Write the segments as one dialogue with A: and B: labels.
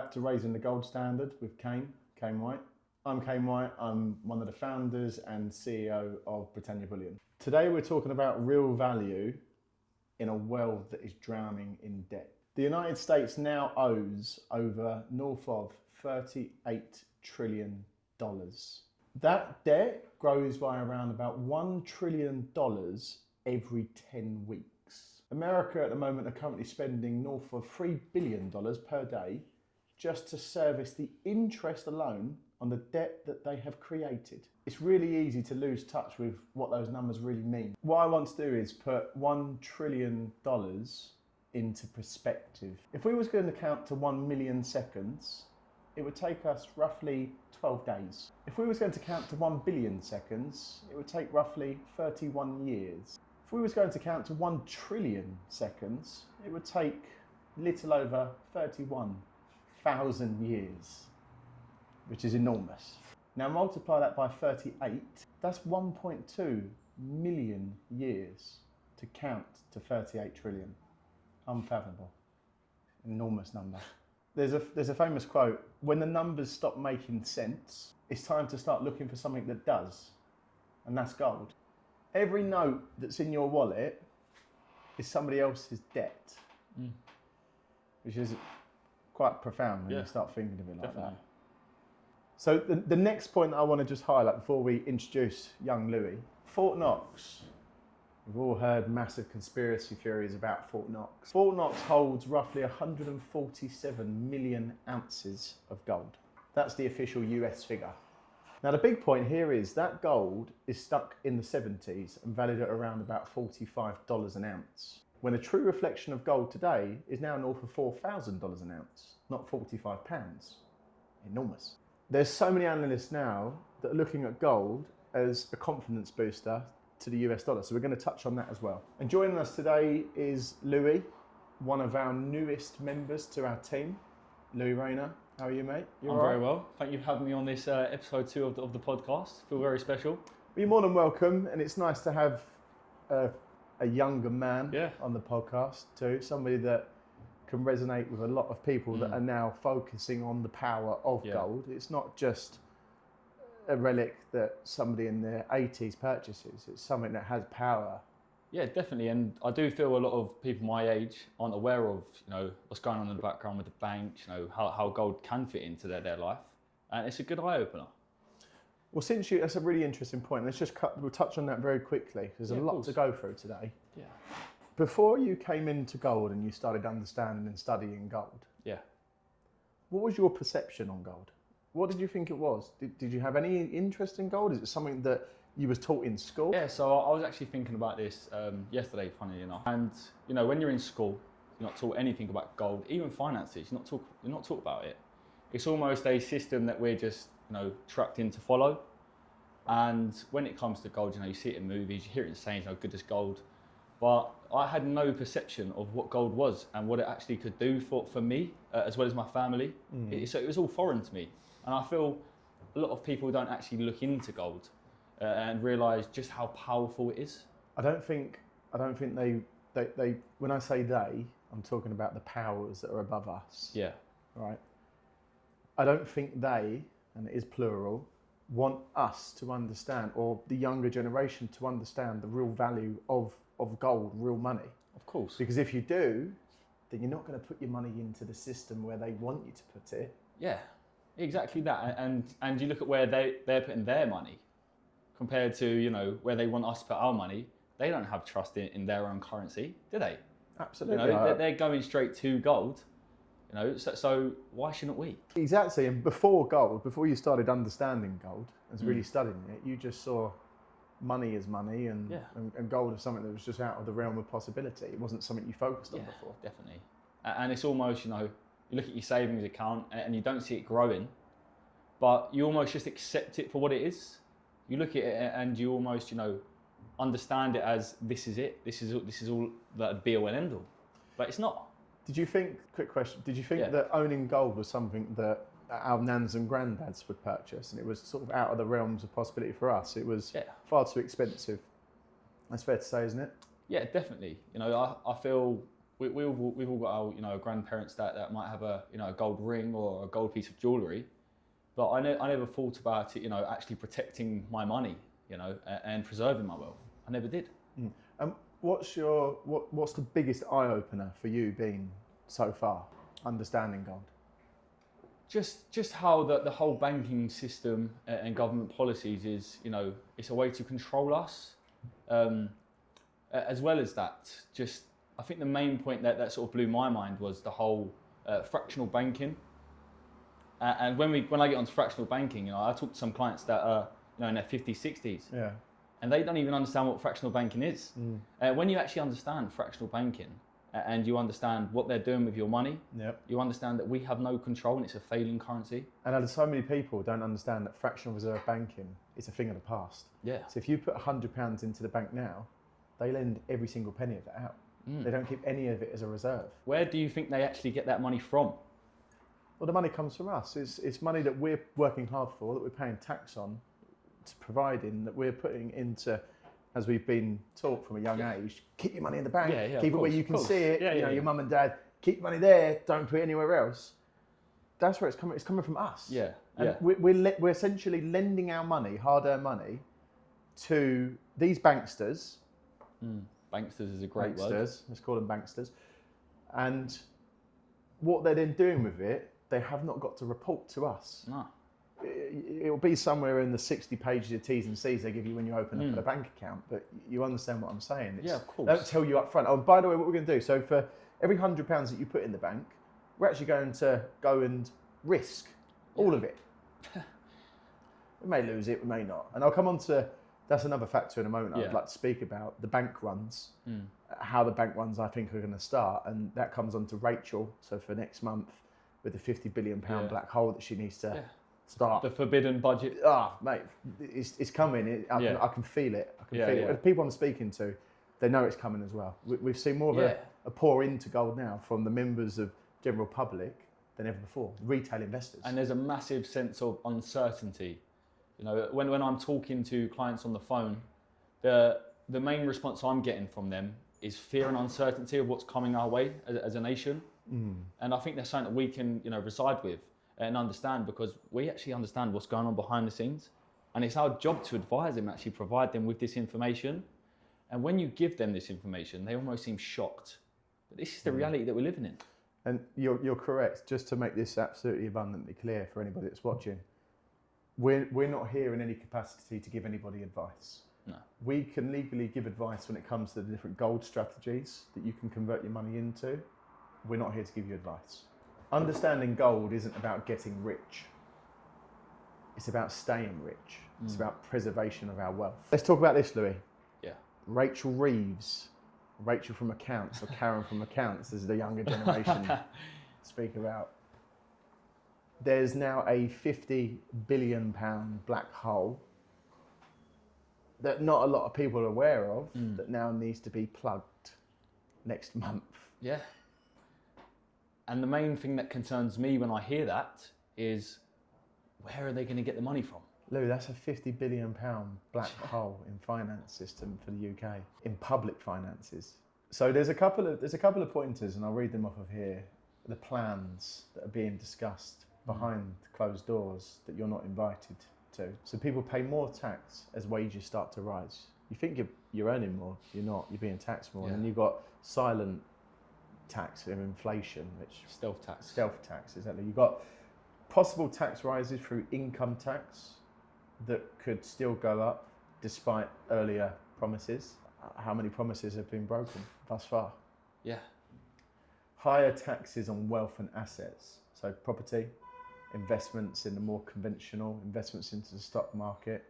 A: back to Raising the Gold Standard with Kane White. I'm Kane White, I'm one of the founders and CEO of Britannia Bullion. Today we're talking about real value in a world that is drowning in debt. The United States now owes over north of $38 trillion. That debt grows by around about $1 trillion every 10 weeks. America at the moment are currently spending north of $3 billion per day just to service the interest alone on the debt that they have created. It's really easy to lose touch with what those numbers really mean. What I want to do is put $1 trillion into perspective. If we was going to count to 1 million seconds, it would take us roughly 12 days. If we was going to count to 1 billion seconds, it would take roughly 31 years. If we was going to count to 1 trillion seconds, it would take little over 31,000 years, which is enormous. Now multiply that by 38, that's 1.2 million years to count to 38 trillion. Unfathomable. Enormous number. There's a famous quote, when the numbers stop making sense, it's time to start looking for something that does, and that's gold. Every note that's in your wallet is somebody else's debt, which is quite profound when you start thinking of it like that. So the next point that I want to just highlight before we introduce young Louis, Fort Knox. We've all heard massive conspiracy theories about Fort Knox. Fort Knox holds roughly 147 million ounces of gold. That's the official US figure. Now the big point here is that gold is stuck in the 70s and valued at around about $45 an ounce, when a true reflection of gold today is now north of $4,000 an ounce, not £45. Enormous. There's so many analysts now that are looking at gold as a confidence booster to the US dollar, so we're going to touch on that as well. And joining us today is Louis, one of our newest members to our team. Louis Rayner, how are you, mate?
B: I'm very well. Thank you for having me on this episode 2 of the podcast. Feel very special.
A: Well, you're more than welcome, and it's nice to have a younger man on the podcast too, somebody that can resonate with a lot of people that are now focusing on the power of gold. It's not just a relic that somebody in their 80s purchases. It's something that has power.
B: Yeah, definitely. And I do feel a lot of people my age aren't aware of, what's going on in the background with the bank, how gold can fit into their life. And it's a good eye opener.
A: Well, that's a really interesting point. We'll touch on that very quickly. There's a lot to go through today. Yeah. Before you came into gold and you started understanding and studying gold, what was your perception on gold? What did you think it was? Did you have any interest in gold? Is it something that you was taught in school?
B: Yeah, so I was actually thinking about this yesterday, funnily enough. And when you're in school, you're not taught anything about gold, even finances. You're not taught about it. It's almost a system that we're just trapped in to follow. And when it comes to gold, you see it in movies, you hear it in sayings, good as gold. But I had no perception of what gold was and what it actually could do for me, as well as my family. So it was all foreign to me. And I feel a lot of people don't actually look into gold and realise just how powerful it is.
A: I don't think they when I say they, I'm talking about the powers that are above us. Yeah. Right. I don't think they, and it is plural, want us to understand, or the younger generation to understand the real value of gold, real money.
B: Of course.
A: Because if you do, then you're not going to put your money into the system where they want you to put it.
B: Yeah. Exactly that, and you look at where they're putting their money compared to where they want us to put our money. They don't have trust in their own currency, do they?
A: Absolutely.
B: They're going straight to gold. So why shouldn't we?
A: Exactly. And before you started understanding gold and really studying it, you just saw money as money and gold as something that was just out of the realm of possibility. It wasn't something you focused on before.
B: Definitely. And it's almost you look at your savings account and you don't see it growing, but you almost just accept it for what it is. You look at it and you almost, understand it as this is it. This is all that be all and end all. But it's not.
A: Quick question, did you think that owning gold was something that our nans and granddads would purchase and it was sort of out of the realms of possibility for us? It was far too expensive. That's fair to say, isn't it?
B: Yeah, definitely. I feel we've all got our, you know, grandparents that might have a, you know, a gold ring or a gold piece of jewellery, but I never thought about it, you know, actually protecting my money, you know, and preserving my wealth. I never did.
A: What's the biggest eye opener for you been so far, understanding gold?
B: Just how the whole banking system and government policies is, you know, it's a way to control us, as well as that. Just, I think the main point that sort of blew my mind was the whole fractional banking. And when I get onto fractional banking, you know, I talk to some clients that are, you know, in their 50s, 60s.
A: Yeah.
B: And they don't even understand what fractional banking is. When you actually understand fractional banking and you understand what they're doing with your money, you understand that we have no control and it's a failing currency.
A: And so many people don't understand that fractional reserve banking is a thing of the past.
B: Yeah.
A: So if you put £100 into the bank now, they lend every single penny of it out. They don't keep any of it as a reserve.
B: Where do you think they actually get that money from?
A: Well, the money comes from us. It's money that we're working hard for, that we're paying tax on, to providing, that we're putting into, as we've been taught from a young age, keep your money in the bank, keep it where you can see it. Your mum and dad, keep your money there, don't put it anywhere else. That's where it's coming. It's coming from us. And we're essentially lending our money, hard-earned money, to these banksters.
B: Banksters is a great word.
A: Let's call them banksters. And what they're then doing with it, they have not got to report to us.
B: No.
A: It'll be somewhere in the 60 pages of T's and C's they give you when you open up a bank account, but you understand what I'm saying.
B: Of course.
A: They don't tell you up front. Oh, by the way, what we're going to do, so for every £100 that you put in the bank, we're actually going to go and risk all of it. We may lose it, we may not. And I'll come on to, that's another factor in a moment I'd like to speak about, the bank runs, how the bank runs I think are going to start, and that comes on to Rachel, so for next month, with the £50 billion black hole that she needs to start.
B: The forbidden budget.
A: Mate, it's coming. I can feel it. I can feel it. The people I'm speaking to, they know it's coming as well. We've seen more of a pour into gold now from the members of general public than ever before, retail investors.
B: And there's a massive sense of uncertainty. You know, when I'm talking to clients on the phone, the main response I'm getting from them is fear and uncertainty of what's coming our way as a nation. And I think that's something that we can, you know, reside with and understand, because we actually understand what's going on behind the scenes, and it's our job to advise them, actually provide them with this information. And when you give them this information, they almost seem shocked. But this is the reality that we're living in.
A: And you're correct. Just to make this absolutely abundantly clear for anybody that's watching, we're not here in any capacity to give anybody advice.
B: No.
A: We can legally give advice when it comes to the different gold strategies that you can convert your money into. We're not here to give you advice. Understanding gold isn't about getting rich. It's about staying rich. It's about preservation of our wealth. Let's talk about this, Louis.
B: Yeah.
A: Rachel Reeves, Rachel from accounts, or Karen from accounts, as the younger generation speak about. There's now a £50 billion black hole that not a lot of people are aware of, that now needs to be plugged next month.
B: Yeah. And the main thing that concerns me when I hear that is, where are they going to get the money from?
A: Lou, that's a £50 billion black hole in finance system for the UK, in public finances. So there's a couple of pointers, and I'll read them off of here. The plans that are being discussed behind closed doors that you're not invited to. So people pay more tax as wages start to rise. You think you're earning more, you're not. You're being taxed more, and you've got silent tax of inflation, which
B: stealth tax.
A: Stealth tax, exactly. You've got possible tax rises through income tax that could still go up despite earlier promises. How many promises have been broken thus far?
B: Yeah.
A: Higher taxes on wealth and assets, so property, investments in the more conventional, investments into the stock market,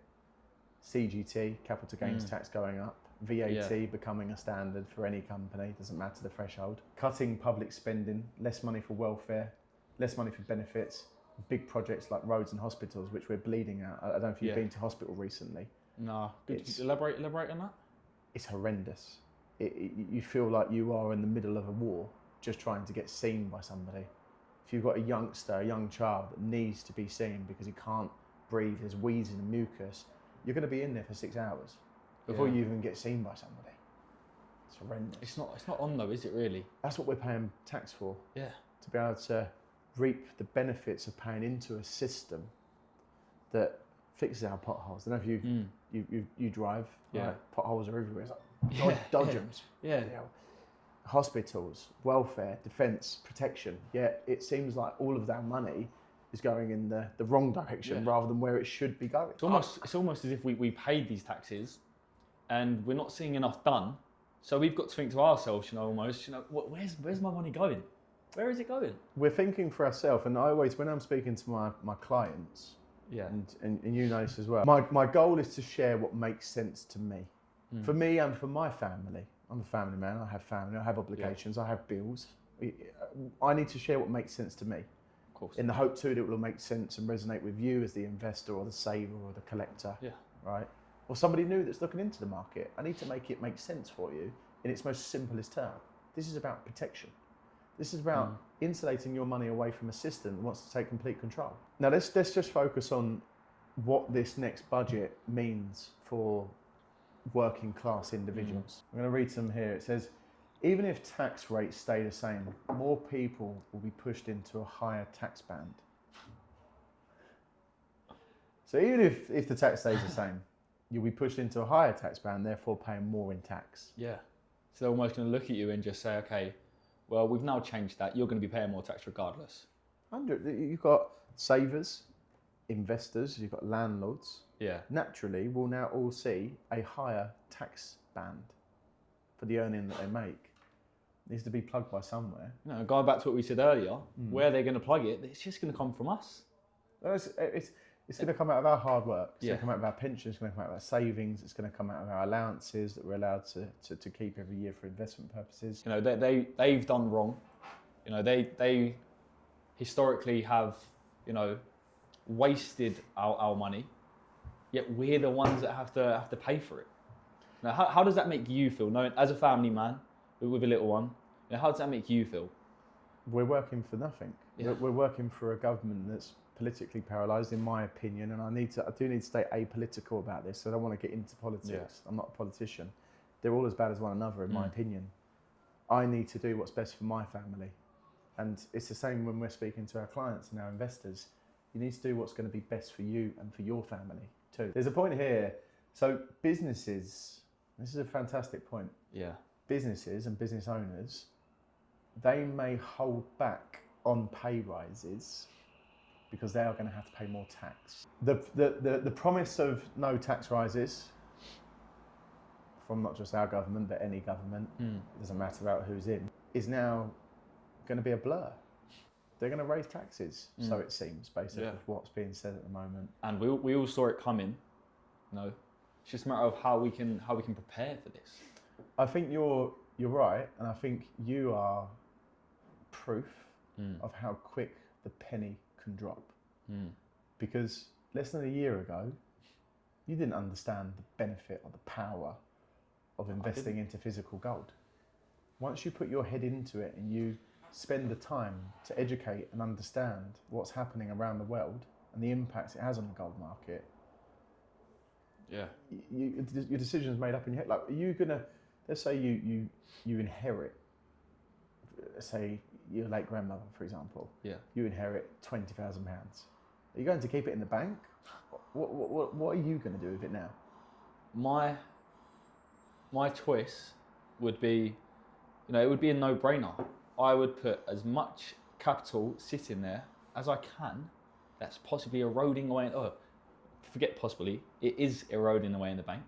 A: CGT, capital gains tax going up, VAT becoming a standard for any company, doesn't matter the threshold. Cutting public spending, less money for welfare, less money for benefits, big projects like roads and hospitals, which we're bleeding out. I don't know if you've been to hospital recently.
B: No. Could you elaborate on that?
A: It's horrendous. You feel like you are in the middle of a war, just trying to get seen by somebody. If you've got a youngster, a young child that needs to be seen because he can't breathe, there's wheezing and mucus, you're going to be in there for 6 hours before you even get seen by somebody. It's horrendous.
B: It's not on though, is it really?
A: That's what we're paying tax for.
B: Yeah.
A: To be able to reap the benefits of paying into a system that fixes our potholes. I don't know if you drive.
B: Yeah.
A: Right? Potholes are everywhere. It's like dodge them.
B: Yeah.
A: You know, hospitals, welfare, defence, protection. Yet it seems like all of that money is going in the wrong direction rather than where it should be going.
B: It's almost as if we paid these taxes and we're not seeing enough done. So we've got to think to ourselves, where's my money going? Where is it going?
A: We're thinking for ourselves, and I always, when I'm speaking to my clients, and you know this as well, my goal is to share what makes sense to me. For me and for my family. I'm a family man, I have family, I have obligations, I have bills. I need to share what makes sense to me.
B: Of course.
A: In the hope too that it will make sense and resonate with you as the investor or the saver or the collector.
B: Yeah.
A: Right? Or somebody new that's looking into the market. I need to make it make sense for you in its most simplest term. This is about protection. This is about insulating your money away from a system that wants to take complete control. Now let's just focus on what this next budget means for working class individuals. I'm going to read some here. It says, even if tax rates stay the same, more people will be pushed into a higher tax band. So even if the tax stays the same, you'll be pushed into a higher tax band, therefore paying more in tax.
B: Yeah. So they're almost going to look at you and just say, okay, well, we've now changed that. You're going to be paying more tax regardless.
A: You've got savers, investors, you've got landlords.
B: Yeah.
A: Naturally, we'll now all see a higher tax band for the earning that they make. It needs to be plugged by somewhere.
B: Going back to what we said earlier, where they're going to plug it, it's just going to come from us.
A: It's going to come out of our hard work. It's going to come out of our pensions. It's going to come out of our savings. It's going to come out of our allowances that we're allowed to keep every year for investment purposes.
B: They've done wrong. They historically have wasted our money. Yet we're the ones that have to pay for it. Now, how does that make you feel? Knowing as a family man with a little one, how does that make you feel?
A: We're working for nothing.
B: Yeah.
A: We're working for a government that's politically paralysed, in my opinion, and I do need to stay apolitical about this. I don't want to get into politics. Yeah. I'm not a politician. They're all as bad as one another, in my opinion. I need to do what's best for my family, and it's the same when we're speaking to our clients and our investors. You need to do what's going to be best for you and for your family too. There's a point here. So businesses, this is a fantastic point.
B: Yeah.
A: Businesses and business owners, they may hold back on pay rises because they are going to have to pay more tax. The promise of no tax rises from not just our government, but any government, it doesn't matter about who's in, is now going to be a blur. They're going to raise taxes, so it seems, based on what's being said at the moment. And
B: we all saw it coming. It's just a matter of how we can prepare for this.
A: I think you're right, and I think you are proof of how quick the penny can drop. Because less than a year ago, you didn't understand the benefit or the power of investing into physical gold. Once you put your head into it and you spend the time to educate and understand what's happening around the world and the impacts it has on the gold market, your decision's made up in your head. Like, are you gonna, let's say you inherit, say your late grandmother, for example. You inherit £20,000. Are you going to keep it in the bank? What are you going to do with it now?
B: My choice would be, it would be a no-brainer. I would put as much capital sitting there as I can that's possibly eroding away. Forget possibly, it is eroding away in the bank.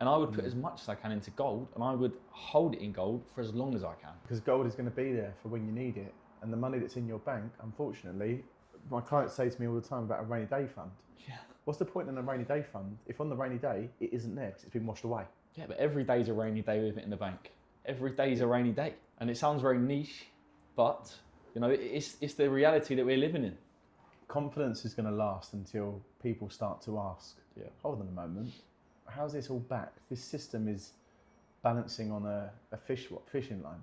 B: And I would put as much as I can into gold, and I would hold it in gold for as long as I can. Because
A: gold is going to be there for when you need it. And the money that's in your bank, unfortunately, my clients say to me all the time about a rainy day fund.
B: Yeah.
A: What's the point in a rainy day fund if on the rainy day it isn't there because it's been washed away?
B: Yeah, but every day's a rainy day with it in the bank. Every day's a rainy day. And it sounds very niche, but it's the reality that we're living in.
A: Confidence is going to last until people start to ask, hold on a moment, how's this all back? This system is balancing on a fishing line.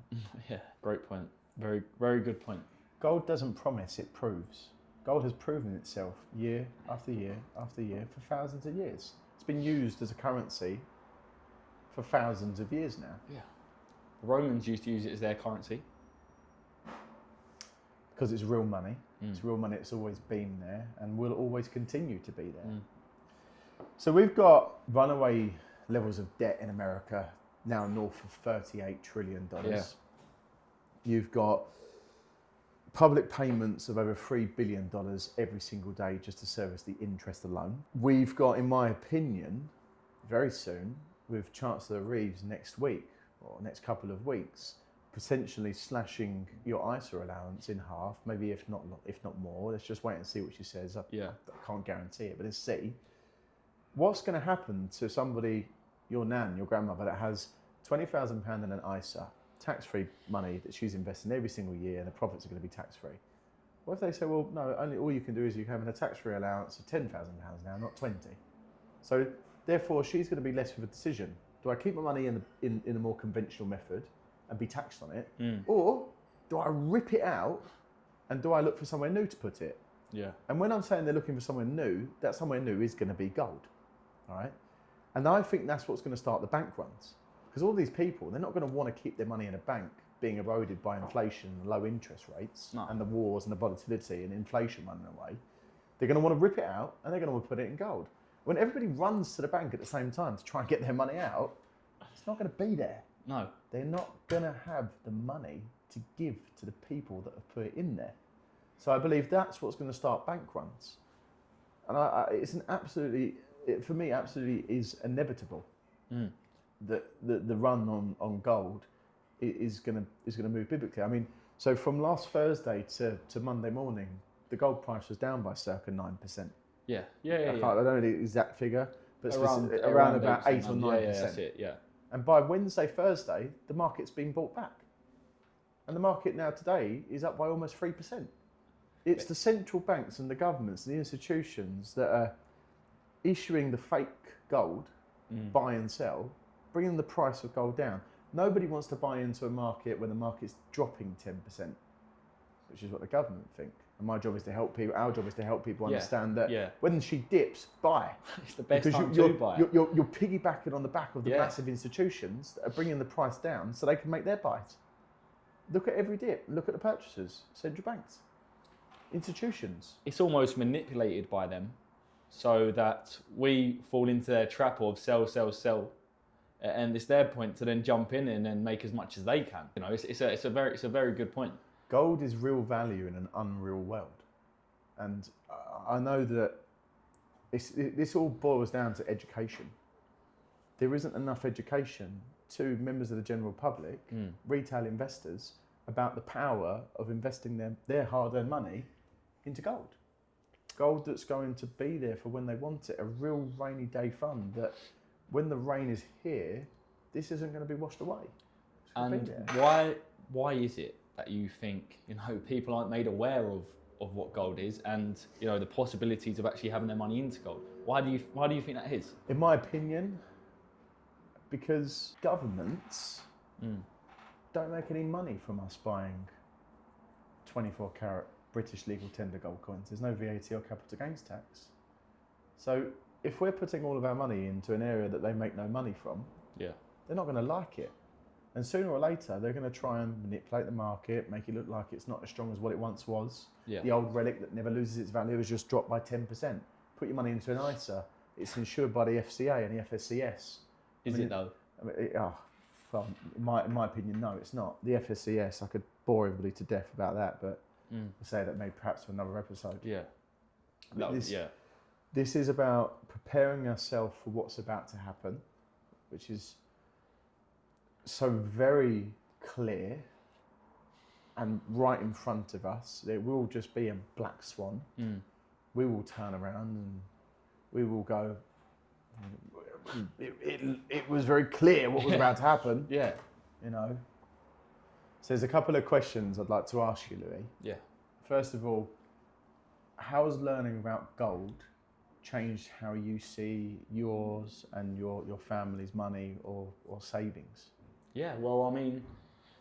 B: Yeah, great point. Very, very good point.
A: Gold doesn't promise, it proves. Gold has proven itself year after year after year for thousands of years. It's been used as a currency for thousands of years now.
B: Yeah. The Romans used to use it as their currency.
A: Because it's real money. It's real money, it's always been there and will always continue to be there. So we've got runaway levels of debt in America now north of $38 trillion.
B: Yeah.
A: You've got public payments of over $3 billion every single day just to service the interest alone. We've got, in my opinion, very soon, with Chancellor Reeves next week or next couple of weeks, potentially slashing your ISA allowance in half, maybe if not more. Let's just wait and see what she says. I can't guarantee it, but let's see. What's going to happen to somebody, your nan, your grandmother, that has £20,000 in an ISA, tax-free money that she's investing every single year, and the profits are going to be tax-free? What if they say, well, no, only all you can do is you can have a tax-free allowance of £10,000 now, not 20? So therefore, she's going to be left with a decision. Do I keep my money in a more conventional method and be taxed on it, or do I rip it out and do I look for somewhere new to put it?
B: Yeah.
A: And when I'm saying they're looking for somewhere new, that somewhere new is going to be gold, all right? And I think that's what's going to start the bank runs, because all these people, they're not going to want to keep their money in a bank being eroded by inflation and low interest rates and the wars and the volatility and inflation running away. They're going to want to rip it out and they're going to want to put it in gold. When everybody runs to the bank at the same time to try and get their money out, it's not going to be there.
B: No.
A: They're not going to have the money to give to the people that have put it in there. So I believe that's what's going to start bank runs. And it's an absolutely, for me, absolutely is inevitable that the run on gold is going to move biblically. I mean, so from last Thursday to Monday morning, the gold price was down by circa 9%.
B: Yeah.
A: I don't know the exact figure, but around about 8 or 9%.
B: Yeah, that's it, yeah.
A: And by Wednesday, Thursday, the market's been bought back. And the market now today is up by almost 3%. It's the central banks and the governments and the institutions that are issuing the fake gold, buy and sell, bringing the price of gold down. Nobody wants to buy into a market when the market's dropping 10%, which is what the government think. And my job is to help people, our job is to help people understand that when she dips, buy.
B: It's the best time
A: to
B: buy.
A: You're piggybacking on the back of the massive institutions that are bringing the price down so they can make their buys. Look at every dip, look at the purchasers, central banks, institutions.
B: It's almost manipulated by them so that we fall into their trap of sell, sell, sell. And it's their point to then jump in and then make as much as they can. You know, it's a very good point.
A: Gold is real value in an unreal world. And I know that this all boils down to education. There isn't enough education to members of the general public, retail investors, about the power of investing their hard-earned money into gold. Gold that's going to be there for when they want it, a real rainy day fund that when the rain is here, this isn't going to be washed away.
B: And why is it that you think, you know, people aren't made aware of what gold is and, you know, the possibilities of actually having their money into gold? Why do you think that is?
A: In my opinion, because governments don't make any money from us buying 24 carat British legal tender gold coins. There's no VAT or capital gains tax. So if we're putting all of our money into an area that they make no money from, they're not going to like it. And sooner or later, they're going to try and manipulate the market, make it look like it's not as strong as what it once was. Yeah. The old relic that never loses its value has just dropped by 10%. Put your money into an ISA, it's insured by the FCA and the FSCS.
B: Is it though?
A: Well, in my opinion, no, it's not. The FSCS, I could bore everybody to death about that, but I'll say that maybe perhaps for another episode.
B: Yeah.
A: This is about preparing ourselves for what's about to happen, which is so very clear and right in front of us. It will just be a black swan. We will turn around and we will go, it was very clear what was about to happen.
B: Yeah.
A: You know. So there's a couple of questions I'd like to ask you, Louis.
B: Yeah.
A: First of all, how has learning about gold changed how you see yours and your family's money or savings?
B: Yeah, well, I mean,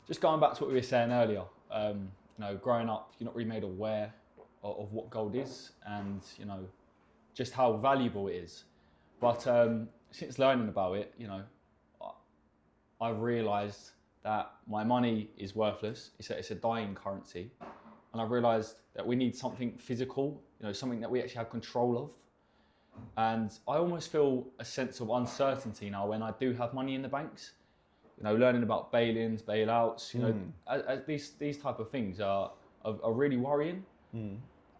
B: just going back to what we were saying earlier, you know, growing up, you're not really made aware of what gold is and, you know, just how valuable it is. But since learning about it, you know, I realised that my money is worthless. It's a dying currency. And I realised that we need something physical, something that we actually have control of. And I almost feel a sense of uncertainty now when I do have money in the banks. Learning about bail-ins, bailouts, these type of things are really worrying.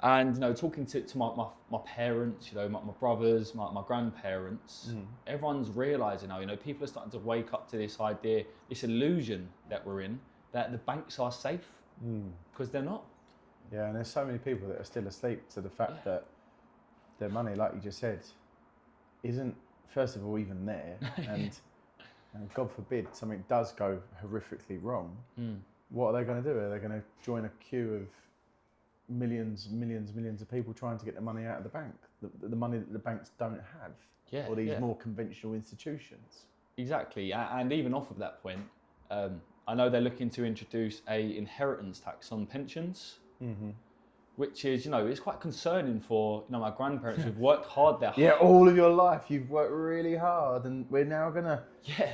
B: And talking to my parents, my brothers, my grandparents, everyone's realising now, people are starting to wake up to this idea, this illusion that we're in, that the banks are safe, because they're not.
A: Yeah, and there's so many people that are still asleep to the fact that their money, like you just said, isn't, first of all, even there. And God forbid something does go horrifically wrong. What are they going to do? Are they going to join a queue of millions of people trying to get the money out of the bank? The money that the banks don't have. Or these more conventional institutions.
B: Exactly. And even off of that point, I know they're looking to introduce a inheritance tax on pensions. Which is, it's quite concerning for, my grandparents who've worked hard their
A: Yeah, all of your life you've worked really hard, and we're now going to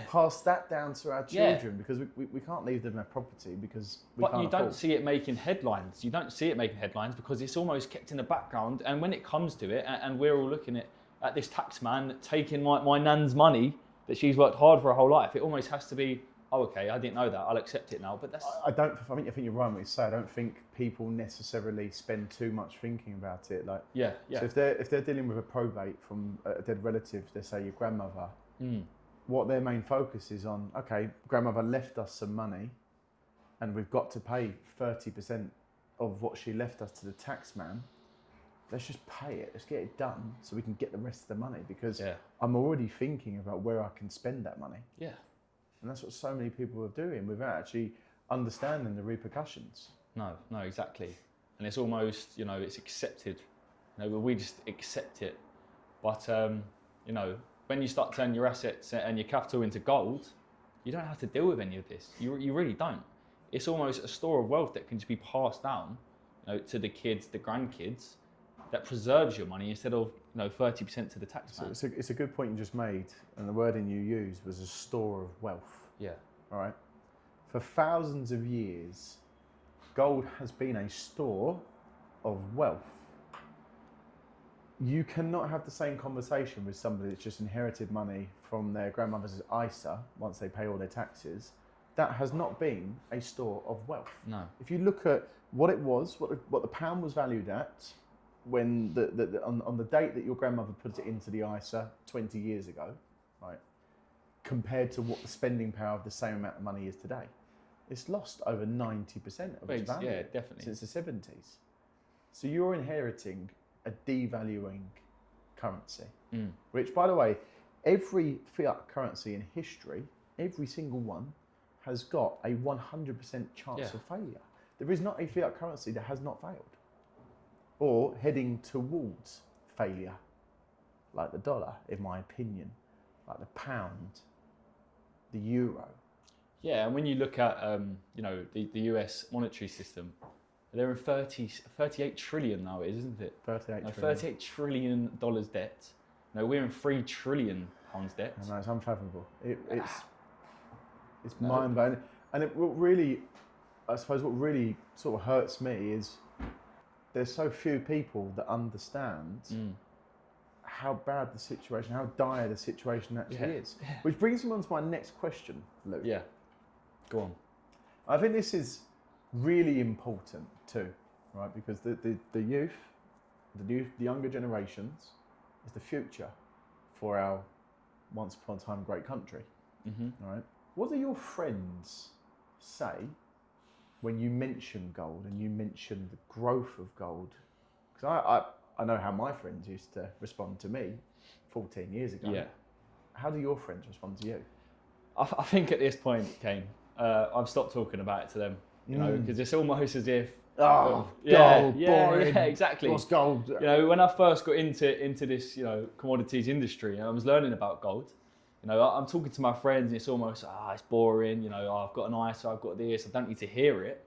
A: pass that down to our children because we can't leave them their property because we can't afford.
B: But you don't see it making headlines. You don't see it making headlines because it's almost kept in the background. And when it comes to it, and we're all looking at this tax man taking my nan's money that she's worked hard for her whole life, it almost has to be, oh, okay, I didn't know that, I'll accept it now. But that's...
A: I think you're right when you say, I don't think people necessarily spend too much thinking about it. Like, So if they're dealing with a probate from a dead relative, let's say your grandmother, what their main focus is on, okay, grandmother left us some money and we've got to pay 30% of what she left us to the tax man. Let's just pay it, let's get it done so we can get the rest of the money, because I'm already thinking about where I can spend that money. And that's what so many people are doing without actually understanding the repercussions.
B: No, exactly. And it's almost, it's accepted. We just accept it. But, when you start turning your assets and your capital into gold, you don't have to deal with any of this. You really don't. It's almost a store of wealth that can just be passed down, to the kids, the grandkids, that preserves your money instead of 30% to the taxman.
A: So it's a good point you just made, and the wording you used was a store of wealth. All right. For thousands of years, gold has been a store of wealth. You cannot have the same conversation with somebody that's just inherited money from their grandmother's ISA once they pay all their taxes. That has not been a store of wealth.
B: No.
A: If you look at what it was, what the pound was valued at, when on the date that your grandmother put it into the ISA 20 years ago, right, compared to what the spending power of the same amount of money is today, it's lost over 90% of its value.
B: Yeah, definitely.
A: Since the 70s. So you're inheriting a devaluing currency, which, by the way, every fiat currency in history, every single one, has got a 100% chance of failure. There is not a fiat currency that has not failed, or heading towards failure, like the dollar, in my opinion, like the pound, the euro.
B: Yeah, and when you look at the US monetary system, they're in 38 trillion now, isn't it? 38 trillion dollars debt. No, we're in £3 trillion debt.
A: I know, it's unfathomable. It's mind-blowing. And I suppose what really sort of hurts me is there's so few people that understand how bad the situation, how dire the situation actually is. Which brings me on to my next question, Lou.
B: Yeah, go on.
A: I think this is really important too, right? Because the youth, the younger generations, is the future for our once upon a time great country. All right. What do your friends say when you mention gold and you mention the growth of gold? Because I know how my friends used to respond to me 14 years ago.
B: Yeah.
A: How do your friends respond to you?
B: I think at this point, Kane, I've stopped talking about it to them. Because it's almost as if
A: gold, boring.
B: Yeah, exactly.
A: What's gold?
B: When I first got into this, commodities industry, and I was learning about gold. I'm talking to my friends, and it's almost it's boring. I've got an ISA, I've got this. I don't need to hear it.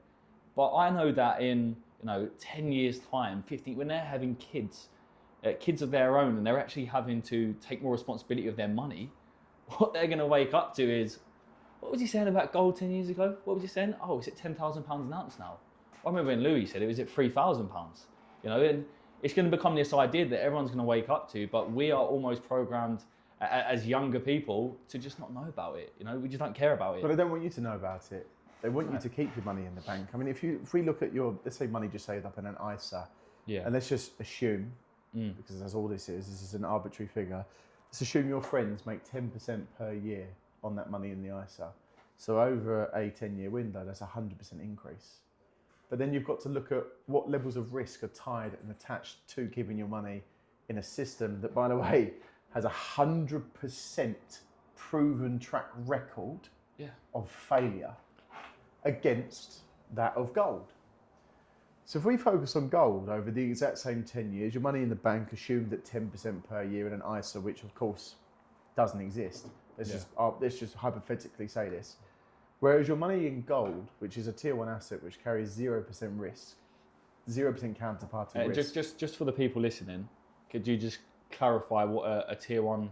B: But I know that in 10 years' time, 15, when they're having kids of their own, and they're actually having to take more responsibility of their money, what they're going to wake up to is, what was he saying about gold 10 years ago? What was he saying? Oh, it's at £10,000 an ounce now. I remember when Louis said it was at £3,000. You know, and it's going to become this idea that everyone's going to wake up to, but we are almost programmed as younger people to just not know about it. You know, we just don't care about it.
A: But they don't want you to know about it. They want you to keep your money in the bank. I mean, if we look at let's say money just saved up in an ISA, and let's just assume, because that's all this is an arbitrary figure, let's assume your friends make 10% per year on that money in the ISA. So over a 10-year window, that's a 100% increase. But then you've got to look at what levels of risk are tied and attached to keeping your money in a system that, by the way, has 100% proven track record of failure against that of gold. So if we focus on gold over the exact same 10 years, your money in the bank assumed at 10% per year in an ISA, which of course doesn't exist. Let's just hypothetically say this. Whereas your money in gold, which is a tier 1 asset which carries 0% risk, 0% counterparty risk.
B: Just for the people listening, could you just clarify what a tier 1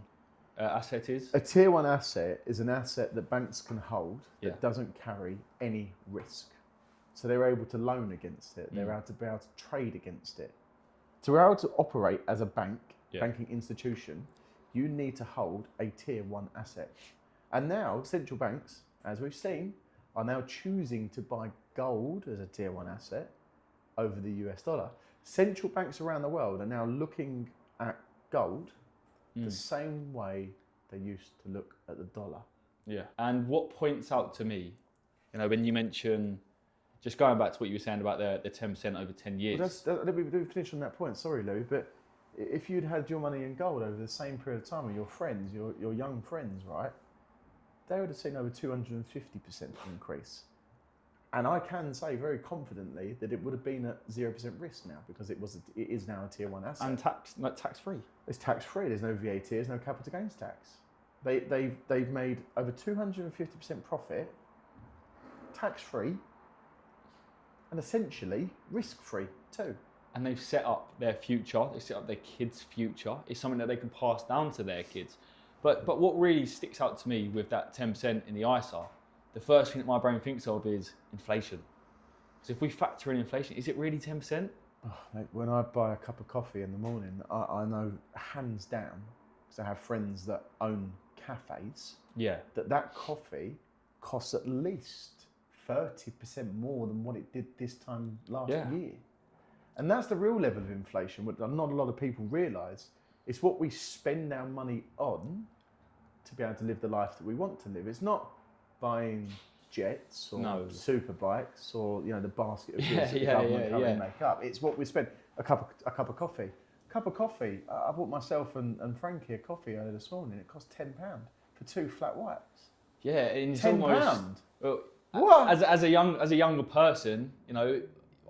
B: asset is?
A: A tier 1 asset is an asset that banks can hold that doesn't carry any risk. So they're able to loan against it. They're able to trade against it. To be able to operate as a banking institution, you need to hold a tier 1 asset. And now central banks, as we've seen, are now choosing to buy gold as a tier 1 asset over the US dollar. Central banks around the world are now looking at gold the same way they used to look at the dollar.
B: Yeah. And what points out to me, you know, when you mention, just going back to what you were saying about the 10% over 10 years.
A: Well, let me finish on that point. Sorry, Lou, but if you'd had your money in gold over the same period of time with your friends, your young friends, right, they would have seen over 250% increase. And I can say very confidently that it would have been at 0% risk now, because it is now a tier 1 asset.
B: And tax-free.
A: It's tax-free. There's no VAT. There's no capital gains tax. They've made over 250% profit, tax-free, and essentially risk-free too.
B: And they've set up their future. They set up their kids' future. It's something that they can pass down to their kids. But what really sticks out to me with that 10% in the ISA, the first thing that my brain thinks of is inflation. So if we factor in inflation, is it really 10%?
A: Oh, mate, when I buy a cup of coffee in the morning, I know hands down, because I have friends that own cafes, that coffee costs at least 30% more than what it did this time last year. And that's the real level of inflation, which not a lot of people realise. It's what we spend our money on to be able to live the life that we want to live. It's not buying jets or super bikes or the basket of goods that the government currently make up. It's what we spend. A cup of coffee. I bought myself and Frankie a coffee earlier this morning. It cost £10 for 2 flat whites.
B: Yeah, and it's
A: £10.
B: Well,
A: what?
B: As a younger person,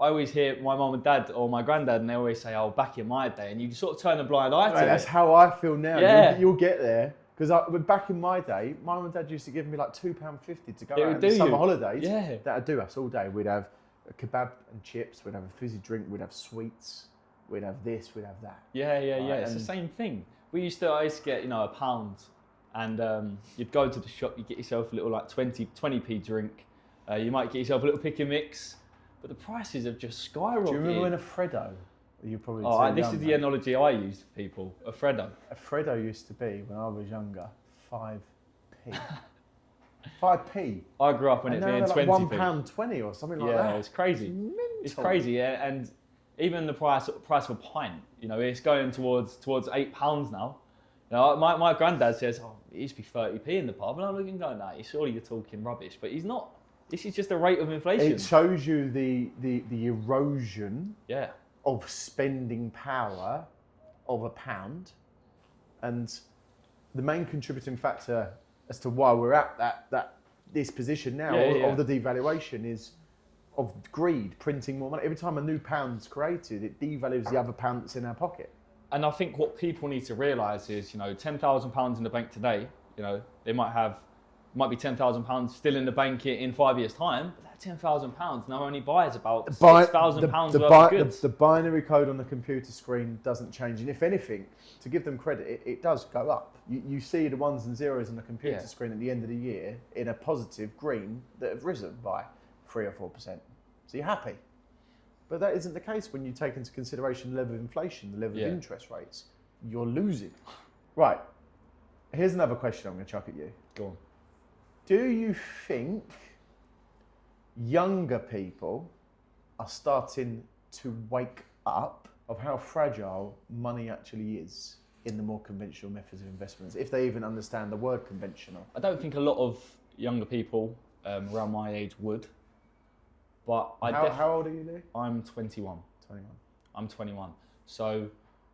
B: I always hear my mum and dad or my granddad, and they always say, "Oh, back in my day," and you sort of turn a blind eye to it.
A: That's how I feel now.
B: Yeah.
A: You'll get there. Because back in my day, my mum and dad used to give me like £2.50 to go out on the summer holidays.
B: Yeah.
A: That'd do us all day. We'd have a kebab and chips, we'd have a fizzy drink, we'd have sweets, we'd have this, we'd have that.
B: Yeah. It's the same thing. I used to get, £1, and you'd go to the shop, you get yourself a little like 20p drink. You might get yourself a little pick and mix, but the prices have just skyrocketed.
A: Do you remember when a Freddo? You probably.
B: This is the analogy I use for people. A Freddo.
A: A Freddo used to be, when I was younger, 5p. 5p.
B: I grew up when it being 20p.
A: £1.20 or something like that.
B: Yeah, it's crazy. It's crazy, yeah. And even the price of a pint, it's going towards £8 now. My granddad says, "Oh, it used to be 30p in the pub," and I'm looking going, "No, surely you're talking rubbish." But he's not. This is just the rate of inflation.
A: It shows you the erosion.
B: Yeah.
A: Of spending power of a pound, and the main contributing factor as to why we're at this position now of the devaluation is of greed, printing more money. Every time a new pound's created, it devalues the other pound that's in our pocket.
B: And I think what people need to realise is, £10,000 in the bank today, they might have Might be £10,000 still in the bank in 5 years' time, but that £10,000 now only buys about £6,000 worth of goods.
A: The binary code on the computer screen doesn't change, and if anything, to give them credit, it does go up. You see the ones and zeros on the computer screen at the end of the year in a positive green that have risen by 3 or 4%. So you're happy. But that isn't the case when you take into consideration the level of inflation, the level of interest rates. You're losing. Right. Here's another question I'm going to chuck at you.
B: Go on.
A: Do you think younger people are starting to wake up of how fragile money actually is in the more conventional methods of investments, if they even understand the word conventional?
B: I don't think a lot of younger people around my age would. But
A: how old are you, Lee?
B: I'm 21.
A: 21.
B: I'm 21. So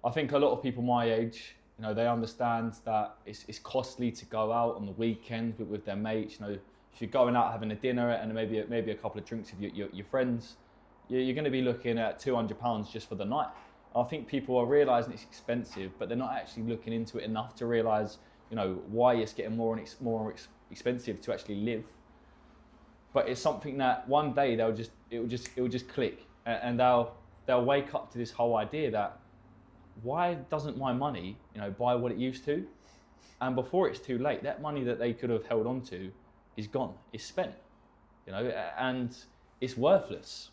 B: I think a lot of people my age, you know, they understand that it's costly to go out on the weekends with their mates. You know, if you're going out having a dinner and maybe a couple of drinks with your friends, you're going to be looking at £200 just for the night. I think people are realising it's expensive, but they're not actually looking into it enough to realise, you know, why it's getting more expensive to actually live. But it's something that one day it will just click, and they'll wake up to this whole idea that, why doesn't my money, you know, buy what it used to? And before it's too late, that money that they could have held on to is gone, is spent, you know, and it's worthless.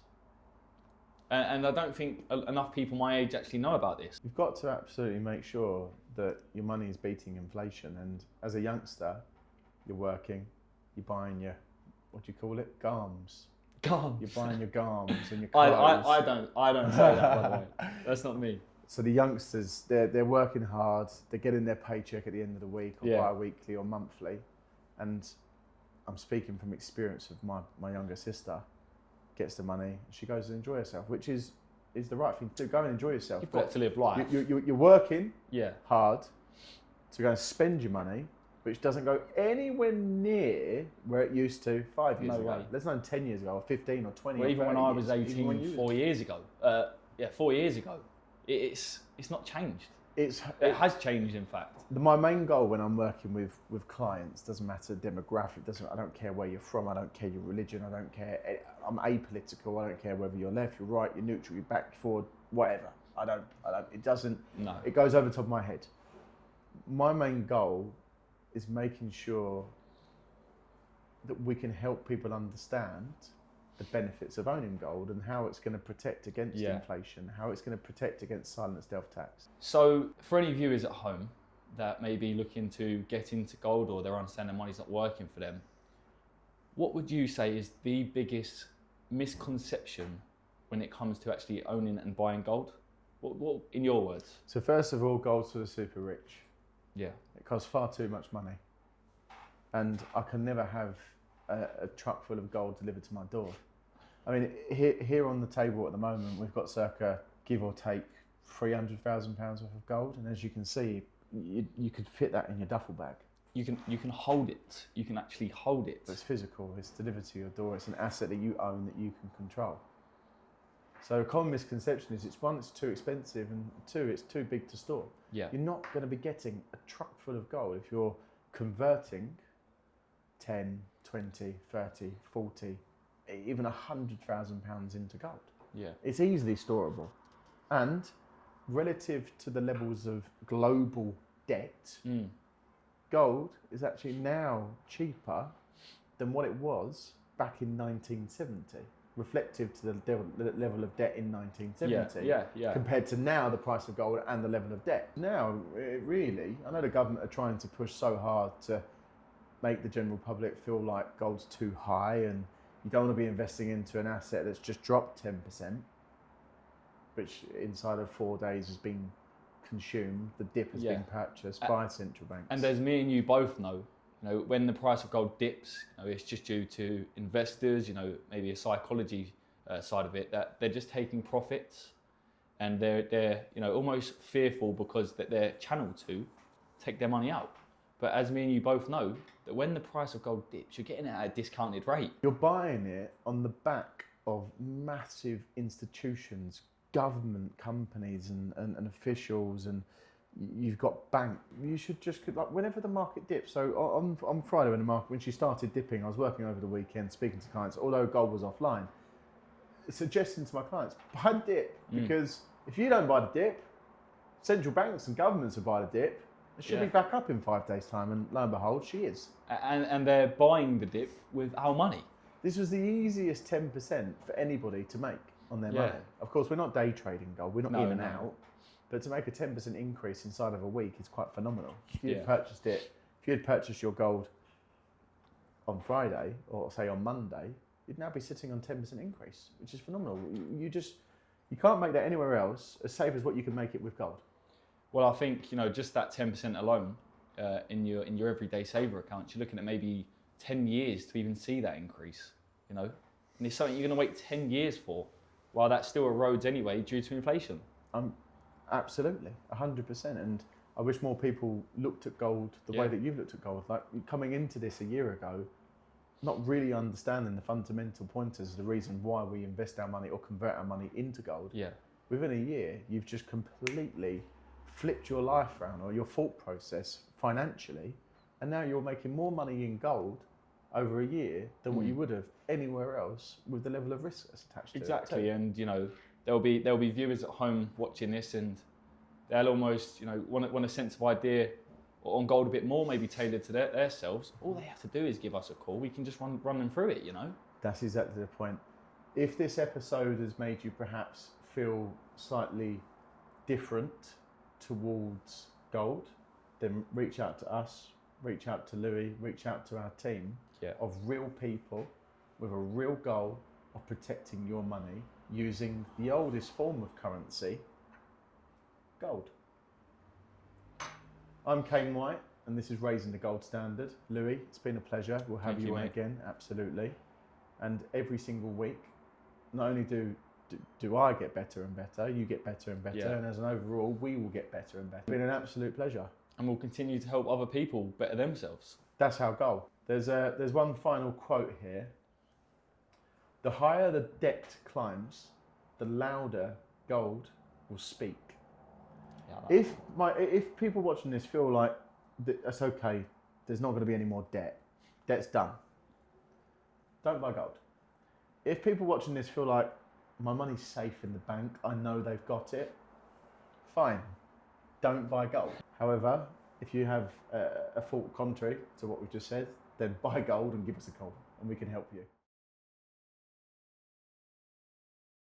B: And I don't think enough people my age actually know about this.
A: You've got to absolutely make sure that your money is beating inflation. And as a youngster, you're working, you're buying your, what do you call it? Garms.
B: Garms.
A: You're buying your garms and your clothes.
B: I don't say that, by the way. That's not me.
A: So the youngsters, they're working hard, they're getting their paycheck at the end of the week or bi-weekly or monthly. And I'm speaking from experience of my younger sister, gets the money, she goes and enjoy herself, which is the right thing to do. Go and enjoy yourself.
B: You've got to live life.
A: You're working hard to go and spend your money, which doesn't go anywhere near where it used to 5 years ago. Let's know 10 years ago, or 15 or 20
B: well,
A: or
B: even when I was
A: 18,
B: 4 years ago. 4 years ago. It's not changed. It has changed, in fact.
A: My main goal when I'm working with clients, doesn't matter demographic, I don't care where you're from, I don't care your religion, I don't care, I'm apolitical, I don't care whether you're left, you're right, you're neutral, you're back, forward, whatever. It goes over the top of my head. My main goal is making sure that we can help people understand the benefits of owning gold and how it's going to protect against inflation, how it's going to protect against silent stealth tax.
B: So for any viewers at home that may be looking to get into gold, or they're understanding money's not working for them, what would you say is the biggest misconception when it comes to actually owning and buying gold? What in your words?
A: So first of all, gold's for the super rich.
B: Yeah.
A: It costs far too much money. And I can never have a truck full of gold delivered to my door. I mean, here on the table at the moment, we've got circa, give or take, £300,000 worth of gold. And as you can see, you could fit that in your duffel bag.
B: You can hold it. You can actually hold it.
A: It's physical. It's delivered to your door. It's an asset that you own that you can control. So a common misconception is it's too expensive, and two, it's too big to store.
B: Yeah.
A: You're not going to be getting a truck full of gold if you're converting 10, 20, 30, 40, even £100,000 into gold.
B: Yeah.
A: It's easily storable. And relative to the levels of global debt, gold is actually now cheaper than what it was back in 1970, reflective to the level of debt in 1970 compared to now the price of gold and the level of debt. Now, really, I know the government are trying to push so hard to make the general public feel like gold's too high and you don't want to be investing into an asset that's just dropped 10%, which inside of 4 days has been consumed. The dip has been purchased by central banks.
B: And as me and you both know, when the price of gold dips, it's just due to investors, maybe a psychology side of it, that they're just taking profits, and they're almost fearful because they're channeled to take their money out. But as me and you both know, that when the price of gold dips, you're getting it at a discounted rate.
A: You're buying it on the back of massive institutions, government companies and officials and You've got bank. You should just, like, whenever the market dips. So on Friday when she started dipping, I was working over the weekend, speaking to clients, although gold was offline, suggesting to my clients, buy the dip, because if you don't buy the dip, central banks and governments will buy the dip. It should be back up in 5 days' time, and lo and behold, she is.
B: And they're buying the dip with our money.
A: This was the easiest 10% for anybody to make on their money. Of course, we're not day trading gold, we're not in and out, but to make a 10% increase inside of a week is quite phenomenal. If you had purchased your gold on Friday, or say on Monday, you'd now be sitting on 10% increase, which is phenomenal. You can't make that anywhere else as safe as what you can make it with gold.
B: Well, I think, just that 10% alone in your everyday saver account, you're looking at maybe 10 years to even see that increase, and it's something you're going to wait 10 years for, while that still erodes anyway due to inflation.
A: Absolutely, 100%. And I wish more people looked at gold the way that you've looked at gold. Like, coming into this a year ago, not really understanding the fundamental pointers, the reason why we invest our money or convert our money into gold. Within a year, you've just completely flipped your life around, or your thought process financially, and now you're making more money in gold over a year than what you would have anywhere else, with the level of risk that's attached to it.
B: Exactly, and there'll be viewers at home watching this, and they'll almost want a sense of idea on gold a bit more, maybe tailored to their selves. All they have to do is give us a call. We can just run them through it.
A: That's exactly the point. If this episode has made you perhaps feel slightly different towards gold, then reach out to us, reach out to Louis, reach out to our team of real people with a real goal of protecting your money using the oldest form of currency, gold. I'm Kane White, and this is Raising the Gold Standard. Louis, it's been a pleasure. We'll have you on again, absolutely. And every single week, not only do I get better and better, you get better and better, and as an overall, we will get better and better. It's been an absolute pleasure.
B: And we'll continue to help other people better themselves.
A: That's our goal. There's one final quote here. The higher the debt climbs, the louder gold will speak. If people watching this feel like that's okay, there's not going to be any more debt, debt's done, don't buy gold. If people watching this feel like my money's safe in the bank, I know they've got it, fine, don't buy gold. However, if you have a thought contrary to what we've just said, then buy gold and give us a call and we can help you.